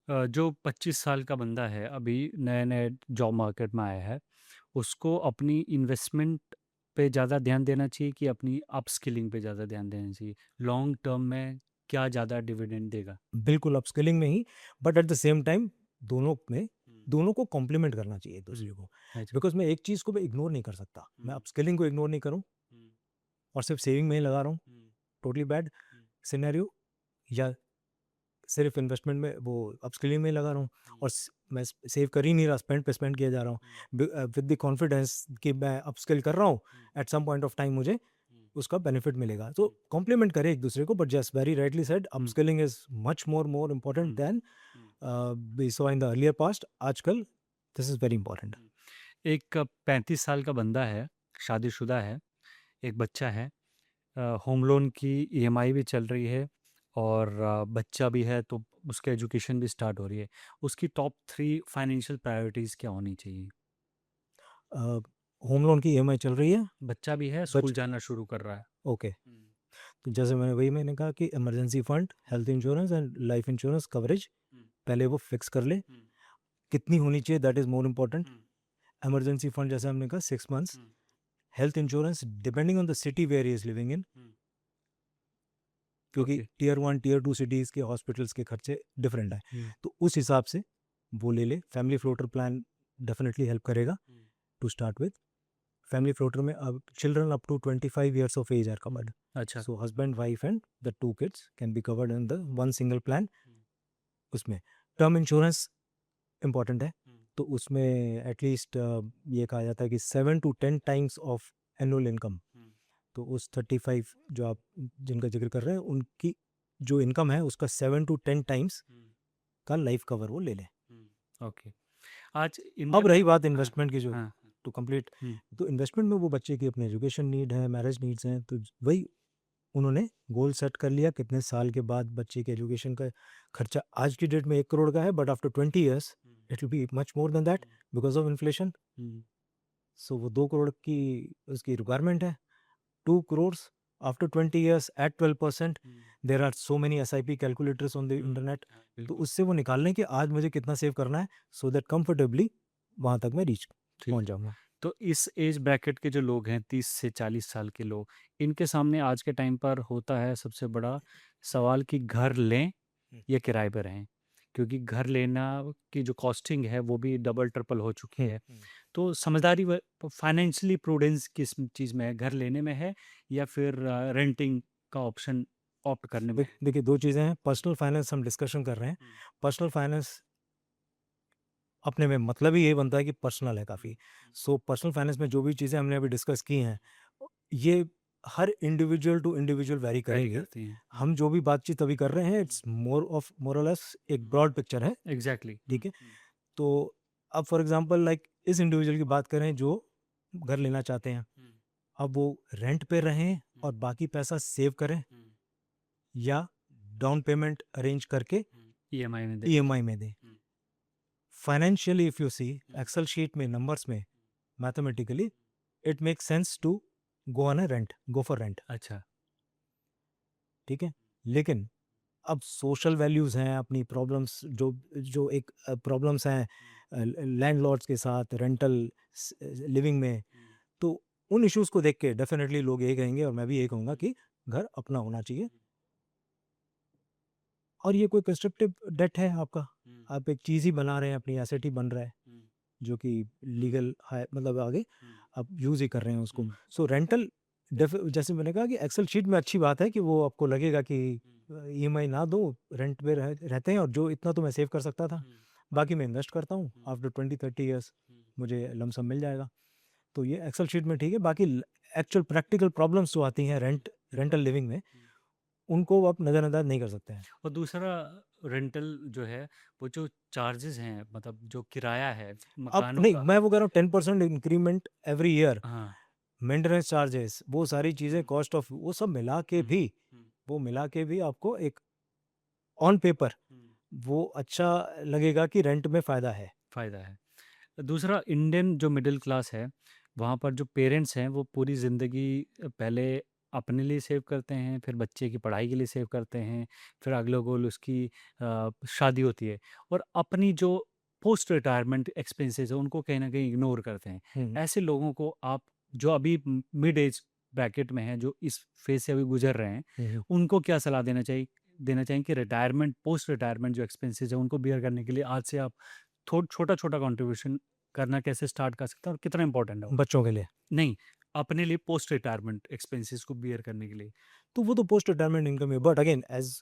जो 25 साल का बंदा है, अभी नए-नए जॉब मार्केट में आया है, उसको अपनी इन्वेस्टमेंट पे ज़्यादा ध्यान देना चाहिए कि अपनी अपस्किलिंग पे ज़्यादा ध्यान देना चाहिए? लॉन्ग टर्म में क्या ज़्यादा डिविडेंड देगा? बिल्कुल अपस्किलिंग में ही, but at the same time दोनों में हुँ, दोनों को कॉम्प्लीमेंट करना चाहिए एक हुँ। दूसरे को। अच्छा। बिकॉज़ मैं एक चीज़ को मैं इग्नोर नहीं कर सकता। मैं हुँ, अपस्किलिंग को इग्नोर नहीं करूँ हुँ, और सिर्फ सेविंग में ही लगा रहा हूँ, हुँ, टोटली बैड हुँ, सिनेरियो, या सिर्फ इन्वेस्टमेंट में वो अपस्किलिंग में ही लगा रहा हूँ हुँ, और मैं सेव कर ही नहीं रहा, स्पेंड पे स्पेंड किया जा रहा हूँ हुँ, विद द कॉन्फिडेंस कि मैं अपस्किल कर रहा हूँ, hmm, at some point of time मुझे हुँ, उसका बेनिफिट मिलेगा। तो हुँ, कॉम्प्लीमेंट करें एक दूसरे को, but just very rightly said, hmm, upskilling is much more important hmm, than hmm, we saw in the earlier past. आजकल this is very important. Hmm. एक 35 साल का बंदा है, शादीशुदा है, एक बच्चा है, होम लोन की ईएमआई भी चल रही है और बच्चा भी है, तो उसकी एजुकेशन भी स्टार्ट हो रही है। उसकी टॉप 3 फाइनेंशियल प्रायोरिटीज़ क्या होनी चाहिए? होम लोन की ईएमआई चल रही है। बच्चा भी है, स्कूल बच जाना शुरू कर रहा है। ओके, हुँ, तो जैसे मैंने कहा कि emergency fund, hmm, health insurance and life insurance coverage hmm, पहले वो फिक्स कर ले। हुँ, कितनी होनी चाहिए, that is more important. Hmm, emergency fund जैसे हमने कहा 6 months. Hmm, health insurance depending on the city where he is living in, hmm, क्योंकि ओके। टीयर 1 टीयर 2 सिटीज़ के हॉस्पिटल्स के खर्चे डिफरेंट हैं। हुँ, तो उस हिसाब से वो ले ले। Family floater plan definitely help करेगा hmm, to start with. Family floater में अब children up to 25 years of age are hmm, covered. अच्छा। So husband wife and the 2 kids can be covered in the one single plan. Hmm, उसमें term insurance important है, हुँ, तो उसमें at least ये कहा जाता है कि 7 to 10 times of annual income. हुँ, तो उस 35 जो आप जिनका जिक्र कर रहे हैं, उनकी जो इनकम है उसका 7 to 10 टाइम्स हुँ, का लाइफ कवर वो ले लें। हुँ, ओके। आज अब इनकम रही बात हाँ, इन्वेस्टमेंट की, जो हाँ, टू कंप्लीट, हुँ, तो इन्वेस्टमेंट में वो बच्चे की अपनी एजुकेशन नीड है, मैरिज नीड्स हैं, तो वही उन्होंने गोल सेट कर लिया कितने साल के बाद बच्चे के एजुकेशन का खर्चा आज की डेट में 1 करोड़ का है, but after 20 years hmm, it will be much more than that hmm, because of inflation. Hmm, so वो 2 करोड़ की उसकी रिक्वायरमेंट है। 2 crore after 20 years at 12%। Hmm, there are so many SIP calculators on the hmm, internet. हाँ, तो बिल्कुल, उससे वो निकाल लें कि आज मुझे कितना सेव करना है, सो दैट कंफर्टेबली वहाँ तक मैं रीच ठीक पहुँच है। जाऊँगा। तो इस एज ब्रैकेट के जो लोग हैं 30 से 40 साल के लोग, इनके सामने आज के टाइम पर होता है सबसे बड़ा सवाल कि घर लें हुँ, या किराए पे रहें, क्योंकि घर लेना की जो कॉस्टिंग है वो भी डबल ट्रिपल हो चुकी हुँ, है। हुँ। तो समझदारी फाइनेंशियली प्रूडेंस किस चीज़ में है, घर लेने में है या फिर रेंटिंग का ऑप्शन ऑप्ट करने में है? देखिए 2 चीज़ें हैं, पर्सनल फाइनेंस हम डिस्कशन कर रहे हैं। हुँ, पर्सनल फाइनेंस अपने में मतलब ही ये बनता है कि पर्सनल है हुँ, काफ़ी। सो पर्सनल फाइनेंस में जो भी चीज़ें हमने अभी डिस्कस की हैं, ये हर individual to individual vary vary करेंगी। करती हैं। हम जो भी बातचीत अभी कर रहे हैं, हुँ, इट्स मोर और लेस एक हुँ, ब्रॉड पिक्चर है, एग्ज़ैक्टली। हुँ, ठीक है? हुँ, तो अब फॉर एग्ज़ाम्पल लाइक इस इंडिविजुअल की बात करें जो घर लेना चाहते हैं। हुँ, अब वो रेंट पे रहें हुँ, और बाकी पैसा सेव करें, हुँ, या डाउन पेमेंट अरेंज करके हुँ, ईएमआई में दें। ईएमआई में दें। Hmm, financially if you see hmm, Excel sheet में, नंबर्स में, mathematically it makes sense to go on a rent, go for rent, अच्छा। ठीक है? लेकिन अब सोशल वैल्यूज़ हैं, अपनी प्रॉब्लम्स जो जो एक प्रॉब्लम्स हैं हुँ, लैंडलॉर्ड्स के साथ रेंटल लिविंग में, हुँ, तो उन इश्यूज़ को देख के डेफिनेटली लोग यही कहेंगे और मैं भी यही कहूँगा हुँ, कि घर अपना होना चाहिए। हुँ, और ये कोई कंस्ट्रक्टिव डेट है आपका, हुँ, आप एक चीज़ ही बना रहे हैं, अपनी एसेट ही बन रहा है, हुँ, जो कि लीगल है, मतलब आगे हुँ, आप यूज़ ही कर रहे हैं उसको। हुँ, सो रेंटल जैसे मैंने कहा कि एक्सेल शीट में अच्छी बात है कि वो आपको लगेगा कि हुँ, ईएमआई ना दो, रेंट पे रहते हैं और जो इतना तो मैं सेव कर सकता था, हुँ, बाकी मैं इन्वेस्ट करता हूँ, हुँ, आफ्टर 20-30 ईयर्स हुँ, मुझे लमसम मिल जाएगा। तो ये एक्सेल शीट में ठीक है, बाकी एक्चुअल प्रैक्टिकल प्रॉब्लम्स जो आती हैं हुँ, रेंटल लिविंग में, हुँ। उनको आप नज़रअंदाज नहीं कर सकते हैं। और दूसरा रेंटल जो है, वो जो चार्जेस हैं, मतलब जो किराया है अब मकानों नहीं, का। मैं वो कह रहा हूँ 10% इंक्रीमेंट एवरी ईयर, हाँ। मेंटेनेंस चार्जेस, वो सारी चीज़ें, हुँ, कॉस्ट ऑफ वो सब मिला के हुँ, भी, हुँ, वो मिला के भी आपको एक ऑन पेपर हुँ, वो अच्छा लगेगा कि रेंट में फ़ायदा है। फ़ायदा है। दूसरा, इंडियन जो मिडिल क्लास है, वहाँ पर जो पेरेंट्स हैं वो पूरी ज़िंदगी पहले अपने लिए सेव करते हैं, फिर बच्चे की पढ़ाई के लिए सेव करते हैं, फिर अगला गोल उसकी शादी होती है, और अपनी जो पोस्ट रिटायरमेंट एक्सपेंसेस है उनको कहीं ना कहीं इग्नोर करते हैं। हुँ, ऐसे लोगों को आप, जो अभी मिड एज ब्रैकेट में हैं, जो इस फेज से अभी गुजर रहे हैं, हुँ, हुँ। उनको क्या सलाह देना चाहिए कि रिटायरमेंट, पोस्ट रिटायरमेंट जो एक्सपेंसेस है उनको बियर करने के लिए आज से आप छोटा छोटा कंट्रीब्यूशन करना कैसे स्टार्ट कर सकते हैं, और कितना इंपॉर्टेंट है वो? बच्चों के लिए। नहीं, अपने लिए पोस्ट रिटायरमेंट एक्सपेंसेस को बियर करने के लिए। तो वो तो पोस्ट रिटायरमेंट इनकम है, but again as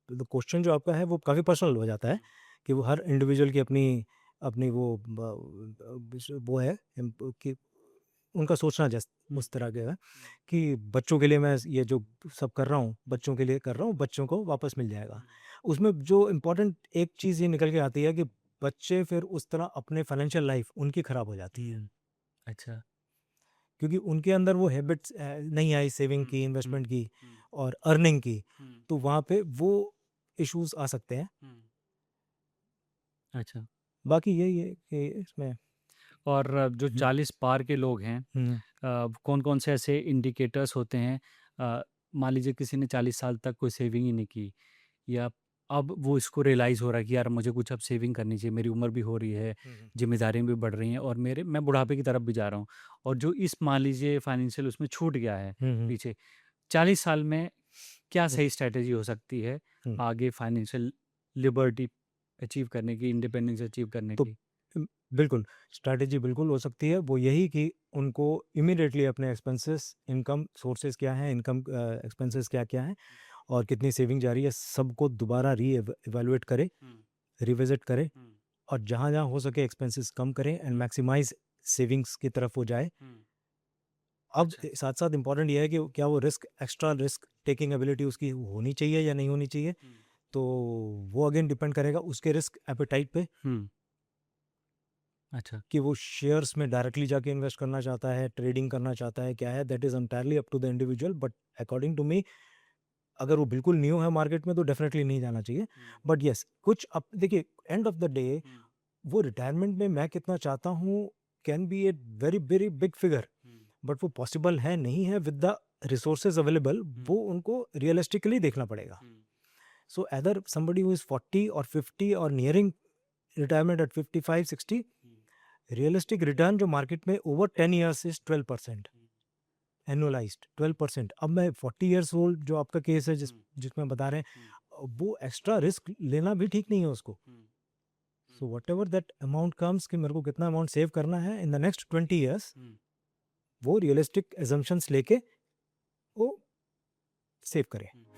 the question जो आपका है वो काफ़ी पर्सनल हो जाता है हुँ, कि वो हर इंडिविजुअल की अपनी अपनी वो है कि उनका सोचना जैस हुँ, उस तरह का है हुँ, कि बच्चों के लिए मैं ये जो सब कर रहा हूँ, बच्चों के लिए कर रहा हूँ, बच्चों को वापस मिल जाएगा। हुँ, उसमें जो इम्पोर्टेंट एक चीज़ ये निकल के आती है कि बच्चे फिर उस तरह अपने फाइनेंशियल लाइफ उनकी खराब हो जाती है। हुँ, अच्छा। क्योंकि उनके अंदर वो हैबिट्स नहीं आई सेविंग हुँ, की, हुँ, इन्वेस्टमेंट की हुँ, और अर्निंग की, हुँ, तो वहाँ पे वो इश्यूज़ आ सकते हैं। हुँ, अच्छा। बाकी यही है कि इसमें और जो हुँ, 40 पार के लोग हैं, हुँ, कौन-कौन से ऐसे इंडिकेटर्स होते हैं? मान लीजिए किसी ने 40 साल तक कोई सेविंग ही नहीं की, या अब वो इसको रियलाइज़ हो रहा है कि यार मुझे कुछ अब सेविंग करनी चाहिए, मेरी उम्र भी हो रही है, हुँ, हुँ, ज़िम्मेदारियाँ भी बढ़ रही हैं, और मैं बुढ़ापे की तरफ भी जा रहा हूँ, और जो इस मान लीजिए फाइनेंशियल उसमें छूट गया है हुँ, हुँ, पीछे, 40 साल में क्या हुँ, सही स्ट्रैटेजी हो सकती है हुँ। आगे फाइनेंशियल लिबर्टी अचीव करने की, इंडिपेंडेंस अचीव करने तो की? बिल्कुल, स्ट्रैटेजी बिल्कुल हो सकती है। वो यही कि उनको इमीडिएटली अपने एक्सपेंसेस, इनकम सोर्सेज़ क्या हैं, इनकम एक्सपेंसेस क्या-क्या हैं और कितनी सेविंग जा रही है, सबको दोबारा इवैल्यूएट करें, हुँ, रिविज़िट करें हुँ, और जहाँ-जहाँ हो सके एक्सपेंसेस कम करें एंड हुँ, मैक्सिमाइज़ सेविंग्स की तरफ वो जाए। हुँ, अब अच्छा। साथ-साथ इम्पोर्टेंट ये है कि क्या वो एक्स्ट्रा रिस्क टेकिंग एबिलिटी उसकी होनी चाहिए या नहीं होनी चाहिए? हुँ, तो वो अगेन डिपेंड करेगा उसके रिस्क एपेटाइट पे हुँ, अच्छा। कि वो शेयर्स में डायरेक्टली जाके इन्वेस्ट करना चाहता है, ट्रेडिंग करना चाहता है, क्या है, that is entirely up to the individual but according to me अगर वो बिल्कुल न्यू है मार्केट में तो डेफिनेटली नहीं जाना चाहिए। हुँ, बट येस, कुछ अब देखिए एंड ऑफ द डे हुँ, वो रिटायरमेंट में मैं कितना चाहता हूँ can be a very, very big figure hmm, but वो पॉसिबल है, नहीं है विद द रिसोर्सेज़ अवेलेबल हुँ, वो उनको रियलिस्टिकली देखना पड़ेगा। हुँ, सो either somebody who is 40 or 50 or nearing retirement at 55-60 hmm, realistic return जो मार्केट में over 10 years is 12% hmm, annualised 12%। अब मैं 40 इयर्स ओल्ड जो आपका केस है हुँ, जिसमें बता रहे हुँ, हैं वो एक्स्ट्रा रिस्क लेना भी ठीक नहीं है उसको। Hmm, hmm, so whatever that amount comes कि मेरे को कितना अमाउंट सेव करना है in the next 20 years hmm, वो रियलिस्टिक एजम्पशंस लेके वो सेव करें। हुँ।